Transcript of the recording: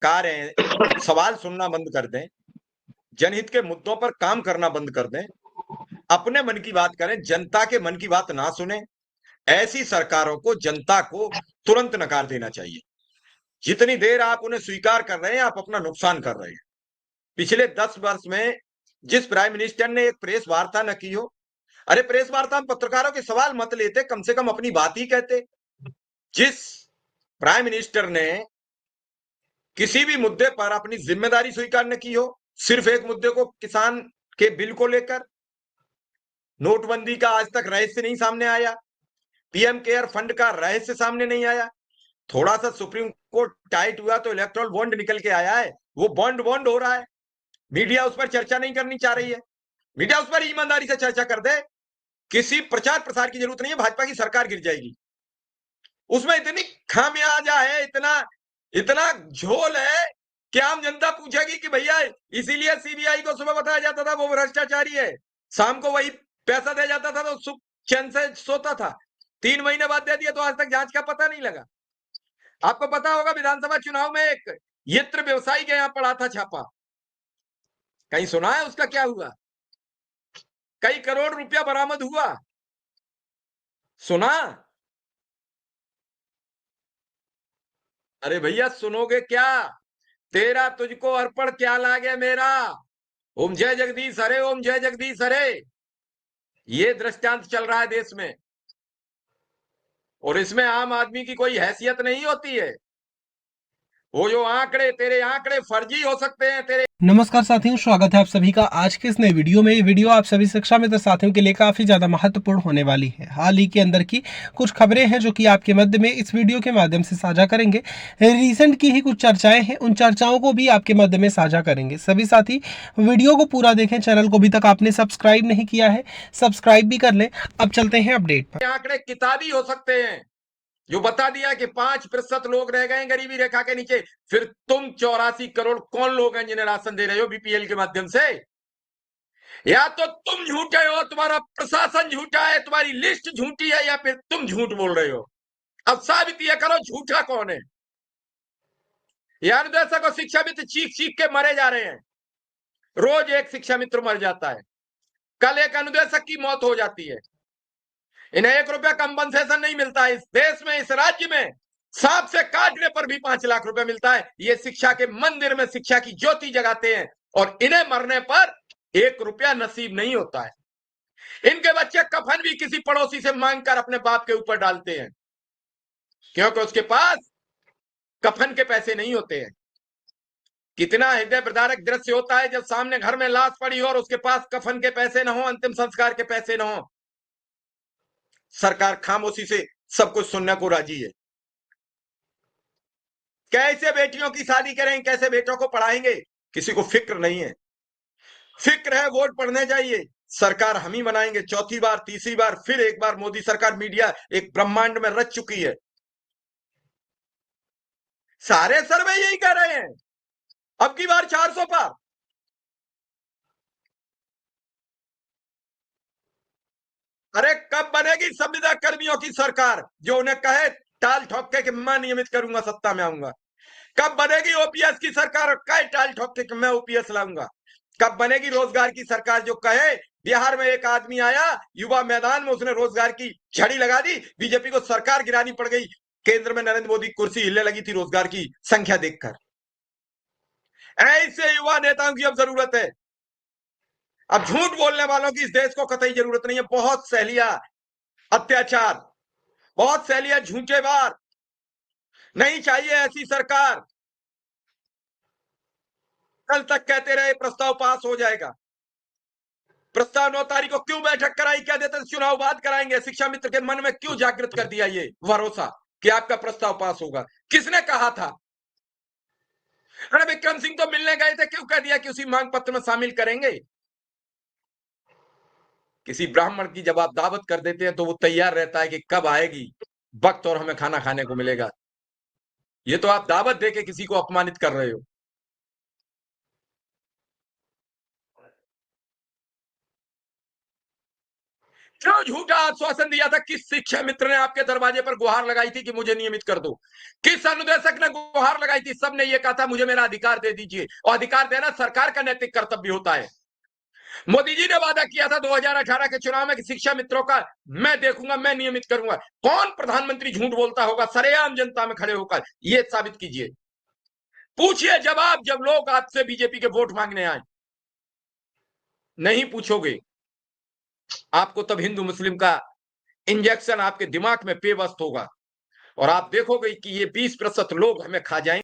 सवाल सुनना बंद कर दें, जनहित के मुद्दों पर काम करना बंद कर दें, अपने मन की बात करें, जनता के मन की बात ना सुने, ऐसी सरकारों को, जनता को तुरंत नकार देना चाहिए। जितनी देर आप उन्हें स्वीकार कर रहे हैं, आप अपना नुकसान कर रहे हैं। पिछले 10 वर्ष में जिस प्राइम मिनिस्टर ने एक प्रेस वार्ता न की हो, अरे प्रेस वार्ता में पत्रकारों के सवाल मत लेते, कम से कम अपनी बात ही कहते। जिस प्राइम मिनिस्टर ने किसी भी मुद्दे पर अपनी जिम्मेदारी स्वीकार न की हो, सिर्फ एक मुद्दे को, किसान के बिल को लेकर, नोटबंदी का आज तक रहस्य नहीं सामने आया, पीएम केयर फंड का रहस्य सामने नहीं आया, थोड़ा सा सुप्रीम कोर्ट टाइट हुआ तो इलेक्ट्रल बॉन्ड निकल के आया है, वो बॉन्ड बॉन्ड हो रहा है, मीडिया उस पर चर्चा नहीं करनी चाह रही है। मीडिया उस पर ईमानदारी से चर्चा कर दे, किसी प्रचार प्रसार की जरूरत नहीं है, भाजपा की सरकार गिर जाएगी। उसमें इतनी खामियाजा है, इतना इतना झोल है कि आम जनता पूछेगी कि भैया इसीलिए सीबीआई को सुबह बताया जाता था वो भ्रष्टाचारी है, शाम को वही पैसा दे जाता था तो सुख चैन से सोता था, 3 महीने बाद दे दिया तो आज तक जांच का पता नहीं लगा। आपको पता होगा विधानसभा चुनाव में एक यंत्र व्यवसायी के यहां पड़ा था छापा, कहीं सुना है उसका क्या हुआ? कई करोड़ रुपया बरामद हुआ, सुना? अरे भैया सुनोगे क्या? तेरा तुझको अर्पण क्या लागे मेरा, ओम जय जगदीश हरे, ओम जय जगदीश हरे। ये दृष्टांत चल रहा है देश में, और इसमें आम आदमी की कोई हैसियत नहीं होती है। वो जो आंकड़े, तेरे आंकड़े फर्जी हो सकते हैं, तेरे। नमस्कार साथियों, स्वागत है आप सभी का आज के इस नए वीडियो में। ये वीडियो आप सभी शिक्षा मित्र साथियों के लिए काफी ज्यादा महत्वपूर्ण होने वाली है। हाल ही के अंदर की कुछ खबरें हैं जो कि आपके मध्य में इस वीडियो के माध्यम से साझा करेंगे। रिसेंट की ही कुछ चर्चाएं हैं, उन चर्चाओं को भी आपके मध्य में साझा करेंगे। सभी साथी वीडियो को पूरा देखें। चैनल को अभी तक आपने सब्सक्राइब नहीं किया है, सब्सक्राइब भी कर लें। अब चलते हैं अपडेट पर। आंकड़े किताबी हो सकते हैं, जो बता दिया कि 5% लोग रह गए गरीबी रेखा के नीचे। फिर तुम 84 करोड़ कौन लोग हैं जिन्हें राशन दे रहे हो बीपीएल के माध्यम से? या तो तुम झूठे हो, तुम्हारा प्रशासन झूठा है, तुम्हारी लिस्ट झूठी है, या फिर तुम झूठ बोल रहे हो। अब साबित यह करो झूठा कौन है। यह अनुदेशक और शिक्षा मित्र चीख चीख के मरे जा रहे हैं, रोज एक शिक्षा मित्र मर जाता है, कल एक अनुदेशक की मौत हो जाती है। इन्हें 1 रुपया कंपनसेशन नहीं मिलता है इस देश में, इस राज्य में। सांप से काटने पर भी 5 लाख रुपए मिलता है। ये शिक्षा के मंदिर में शिक्षा की ज्योति जगाते हैं, और इन्हें मरने पर 1 रुपया नसीब नहीं होता है। इनके बच्चे कफन भी किसी पड़ोसी से मांगकर अपने बाप के ऊपर डालते हैं, क्योंकि उसके पास कफन के पैसे नहीं होते हैं। कितना हृदय विदारक दृश्य होता है जब सामने घर में लाश पड़ी हो और उसके पास कफन के पैसे न हो, अंतिम संस्कार के पैसे न हो। सरकार खामोशी से सब कुछ सुनने को राजी है। कैसे बेटियों की शादी करें, कैसे बेटों को पढ़ाएंगे, किसी को फिक्र नहीं है। फिक्र है वोट पड़ने जाइए, सरकार हम ही बनाएंगे, चौथी बार, तीसरी बार, फिर एक बार मोदी सरकार। मीडिया एक ब्रह्मांड में रच चुकी है। सारे सर्वे यही कह रहे हैं, अब की बार 400 पार। अरे कब बनेगी संविदा कर्मियों की सरकार जो उन्हें कहे टाल ठोक के कि मैं नियमित करूंगा, सत्ता में आऊंगा? कब बनेगी ओपीएस की सरकार और कहे टाल ठोक के कि मैं ओपीएस लाऊंगा? कब बनेगी रोजगार की सरकार जो कहे बिहार में एक आदमी आया युवा मैदान में, उसने रोजगार की झड़ी लगा दी, बीजेपी को सरकार गिरानी पड़ गई, केंद्र में नरेंद्र मोदी कुर्सी हिलने लगी थी रोजगार की संख्या देखकर। ऐसे युवा नेताओं की अब जरूरत है। अब झूठ बोलने वालों की इस देश को कतई जरूरत नहीं है। बहुत सहेलिया अत्याचार, बहुत सहेलिया झूठेबार, नहीं चाहिए ऐसी सरकार। कल तक कहते रहे प्रस्ताव पास हो जाएगा, प्रस्ताव 9 तारीख को क्यों बैठक कराई? क्या देते चुनाव बाद कराएंगे? शिक्षा मित्र के मन में क्यों जागृत कर दिया ये भरोसा कि आपका प्रस्ताव पास होगा? किसने कहा था? अरे विक्रम सिंह तो मिलने गए थे, क्यों कह दिया कि उसी मांग पत्र में शामिल करेंगे? किसी ब्राह्मण की जब आप दावत कर देते हैं तो वो तैयार रहता है कि कब आएगी वक्त और हमें खाना खाने को मिलेगा। ये तो आप दावत देके किसी को अपमानित कर रहे हो। क्यों झूठा आश्वासन दिया था? किस शिक्षा मित्र ने आपके दरवाजे पर गुहार लगाई थी कि मुझे नियमित कर दो? किस अनुदेशक ने गुहार लगाई थी? सबने ये कहा था मुझे मेरा अधिकार दे दीजिए, और अधिकार देना सरकार का नैतिक कर्तव्य होता है। मोदी जी ने वादा किया था 2018 के चुनाव में कि शिक्षा मित्रों का मैं देखूंगा, मैं नियमित करूंगा। कौन प्रधानमंत्री झूठ बोलता होगा सरेआम जनता में खड़े होकर? ये साबित कीजिए, पूछिए जवाब, जब लोग आपसे बीजेपी के वोट मांगने आए। नहीं पूछोगे, आपको तब हिंदू मुस्लिम का इंजेक्शन आपके दिमाग में पेवस्त होगा, और आप देखोगे कि ये 20% लोग हमें खा जाएंगे।